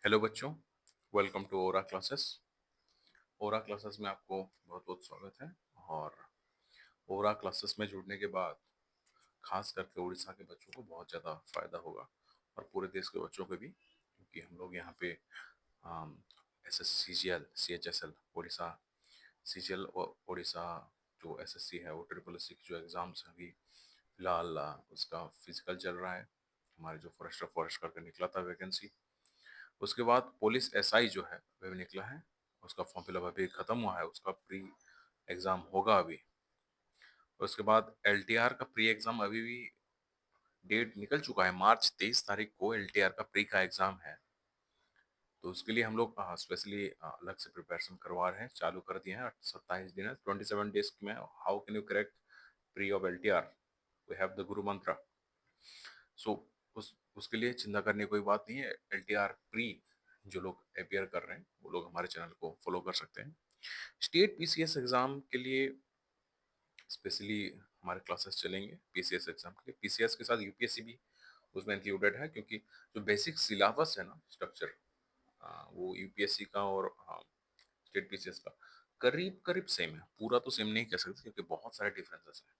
Hello बच्चों, welcome to Aura classes. Aura classes में आपको बहुत बहुत स्वागत है। और ओरा क्लासेस में जुड़ने के बाद खास करके उड़ीसा के बच्चों को बहुत ज़्यादा फायदा होगा और पूरे देश के बच्चों को भी, क्योंकि हम लोग यहाँ पे S S C G L C H S L Orissa C G L और उड़ीसा जो एस एस सी है वो ट्रिपल एस सी की जो एग्ज़ाम्स हैं अभी फिलहाल उसका फिजिकल चल रहा है। हमारे जो फॉरेस्ट करके निकला था वैकेंसी, उसके बाद पुलिस एसआई जो है वह भी निकला है। उसका फॉर्म फिलअप अभी खत्म हुआ है, उसका प्री एग्जाम होगा अभी। उसके बाद एलटीआर का प्री एग्जाम अभी भी डेट निकल चुका है, मार्च 23 तारीख को एलटीआर का प्री का एग्जाम है। तो उसके लिए हम लोग स्पेशली अलग से प्रिपरेशन करवा रहे हैं, चालू कर दिए हैं। 27 दिन है, 27 डेज में how can you correct pre of LTR, we have the guru mantra. सो उसके लिए चिंता करने की कोई बात नहीं है। एलटीआर प्री जो लोग अपियर कर रहे हैं वो लोग हमारे चैनल को फॉलो कर सकते हैं। स्टेट पीसीएस एग्जाम के लिए स्पेशली हमारे क्लासेस चलेंगे। पीसीएस एग्जाम के लिए पीसीएस के साथ यूपीएससी भी उसमें इंक्लूडेड है, क्योंकि जो बेसिक सिलेबस है ना, स्ट्रक्चर, वो यूपीएससी का और स्टेट पीसीएस का करीब करीब सेम है। पूरा तो सेम नहीं कह सकते क्योंकि बहुत सारे डिफरेंसेस हैं।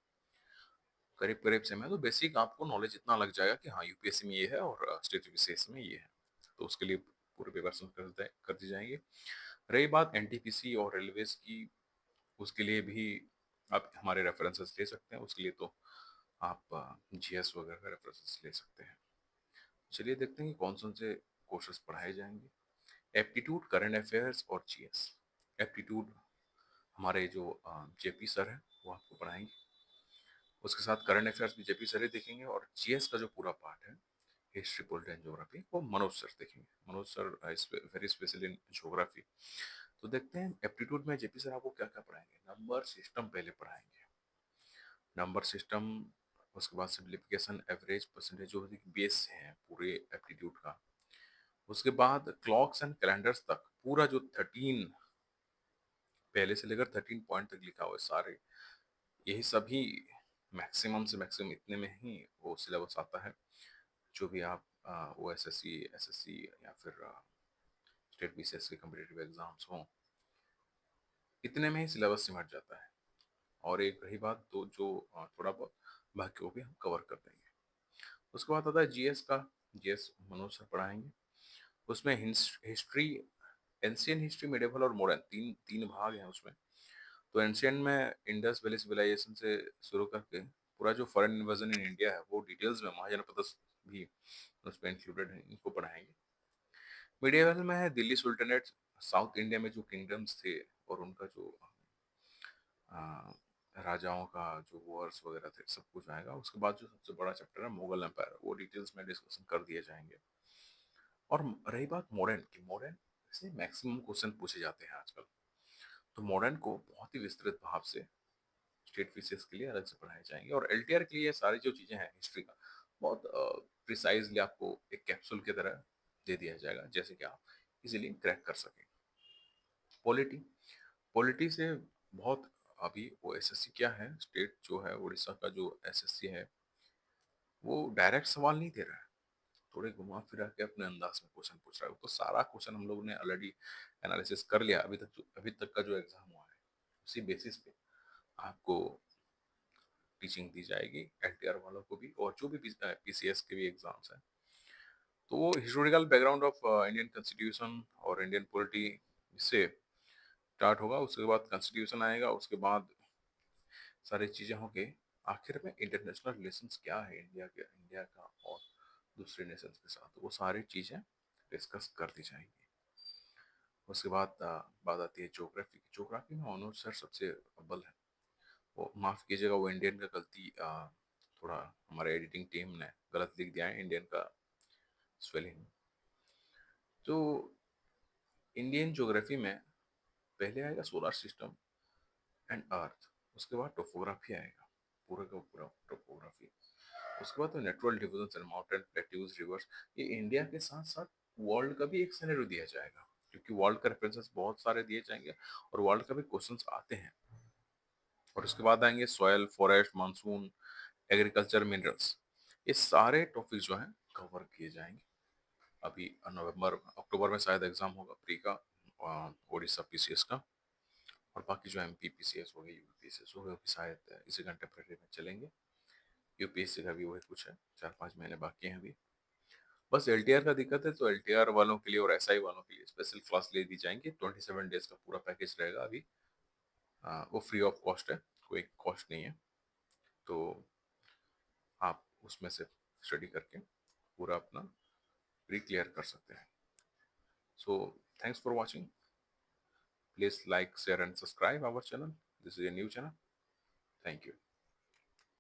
करीब करीब सेम है, तो बेसिक आपको नॉलेज इतना लग जाएगा कि हाँ यूपीएससी में ये है और स्टेट पीसीएस में ये है। तो उसके लिए पूरे प्रिपरेशन कर दी जाएंगे। रही बात एनटीपीसी और रेलवेज की, उसके लिए भी आप हमारे रेफरेंसेस ले सकते हैं। उसके लिए तो आप जीएस वगैरह का रेफरेंसेस ले सकते हैं। चलिए देखते हैं कि कौन कौन से कोर्सेज पढ़ाए जाएंगे। एप्टीट्यूड, करंट अफेयर्स और जीएस। एप्टीट्यूड हमारे जो जेपी सर हैं वो आपको पढ़ाएंगे। उसके साथ करंट अफेयर्स भी जेपी सर ही देखेंगे, और जीएस का जो पूरा पार्ट है, हिस्ट्री पॉलिटी एंड ज्योग्राफी, वो मनोज सर देखेंगे। Manoj sir is very special in geography. तो देखते हैं एप्टीट्यूड में जेपी सर आपको क्या क्या पढ़ाएंगे। नंबर सिस्टम पहले पढ़ाएंगे, नंबर सिस्टम। उसके बाद सिंप्लीफिकेशन, एवरेज, परसेंटेज, जो बेस है पूरे एप्टीट्यूड का। उसके बाद क्लॉक्स एंड कैलेंडर्स तक पूरा जो 13, पहले से लेकर 13 पॉइंट तक लिखा हुआ है सारे, यही सभी मैक्सिमम से मैक्सिमम इतने में ही वो सिलेबस आता है। जो भी आप ओ एसएससी, एसएससी या फिर स्टेट बीसीएस के कम्पिटिटिव एग्जाम्स हों, इतने में ही सिलेबस सिमट जाता है। और एक रही बात तो जो थोड़ा बहुत बाकी वो भी हम कवर कर देंगे। उसके बाद आता है जीएस का। जीएस मनोज सर पढ़ाएंगे। उसमें हिस्ट्री, एंशियंट हिस्ट्री, मिडिवल और मॉडर्न, तीन तीन भाग हैं उसमें। तो एंशियंट में इंडस वैली सिविलाइजेशन से शुरू करके पूरा जो फॉरेन इन्वेजन इन इंडिया है वो डिटेल्स में, महाजनपद भी उसमें इंक्लूडेड है, इनको पढ़ाएंगे। मिडिवल में है दिल्ली सुल्तानेट, साउथ इंडिया में जो किंगडम्स थे और उनका जो आ, राजाओं का जो वॉर्स वगैरह थे, सब कुछ आएगा। उसके बाद जो सबसे बड़ा चैप्टर है मुगल एम्पायर, वो डिटेल्स में डिस्कशन कर दिए जाएंगे। और रही बात मॉडर्न की, मॉडर्न से मैक्सिमम क्वेश्चन पूछे जाते हैं आजकल। तो मॉडर्न को बहुत ही विस्तृत भाव से स्टेट फिशेस के लिए अलग से पढ़ाए जाएंगे। और एलटीआर के लिए ये सारी जो चीज़ें हैं हिस्ट्री का, बहुत प्रिसाइजली आपको एक कैप्सूल की तरह दे दिया जाएगा, जैसे कि आप इजीली क्रैक कर सकें। पॉलिटी, पॉलिटी से बहुत, अभी वो एसएससी क्या है, स्टेट जो है उड़ीसा का जो एसएससी है वो डायरेक्ट सवाल नहीं दे रहा है, थोड़े घुमा फिरा के अपने अंदाज में क्वेश्चन पूछ रहा है। तो सारा क्वेश्चन हम लोगों ने ऑलरेडी एनालिसिस कर लिया। अभी तक का जो एग्जाम हुआ है उसी बेसिस पे आपको टीचिंग दी जाएगी, एलटीआर वालों को भी और जो भी पीसीएस के भी एग्जाम्स हैं। तो वो historical background of Indian constitution और इंडियन पॉलिटी इससे स्टार्ट होगा। उसके बाद कॉन्स्टिट्यूशन आएगा, उसके बाद सारी चीज़ें होंगी। आखिर में इंटरनेशनल रिलेशंस क्या है इंडिया का और दूसरे नेशंस के साथ, वो सारी चीज़ें डिस्कस कर दी जाएंगी। उसके बाद बात आती है ज्योग्राफी की। ज्योग्राफी में मनोज सर सबसे अव्वल है। वो माफ़ कीजिएगा, वो इंडियन का गलती, थोड़ा हमारे एडिटिंग टीम ने गलत लिख दिया है इंडियन का स्पेलिंग। तो इंडियन ज्योग्राफी में पहले आएगा सोलर सिस्टम एंड अर्थ, उसके बाद टोपोग्राफी आएगा, पूरा का पूरा टोपोग्राफी। उसके बाद तो natural division and mountain plateaus, reverse, ये इंडिया के साथ साथ वर्ल्ड का भी एक सिनेरियो दिया जाएगा, क्योंकि वर्ल्ड का रेफरेंसेस बहुत सारे दिए जाएंगे और वर्ल्ड का भी क्वेश्चंस आते हैं। और उसके बाद आएंगे soil, forest, monsoon, agriculture, minerals. ये सारे टॉपिक जो हैं कवर किए जाएंगे। अभी नवंबर अक्टूबर में शायद एग्ज़ाम होगा प्री का, ओडिशा पीसीएस का। और बाकी जो एमपी पीसीएस हो गए, यूपी पीसीएस हो गए, वो भी शायद इसी कंटेम्प्रेरी में चलेंगे। यूपीएससी का भी वही कुछ है, 4-5 महीने बाकी हैं अभी। बस एलटीआर का दिक्कत है, तो एलटीआर वालों के लिए और एसआई वालों के लिए स्पेशल क्लास ले दी जाएंगी। 27 डेज का पूरा पैकेज रहेगा अभी। वो फ्री ऑफ कॉस्ट है, कोई कॉस्ट नहीं है। तो आप उसमें से स्टडी करके पूरा अपना प्री क्लियर कर सकते हैं। So thanks for watching. Please like, share and subscribe our channel. This is a new channel. Thank you.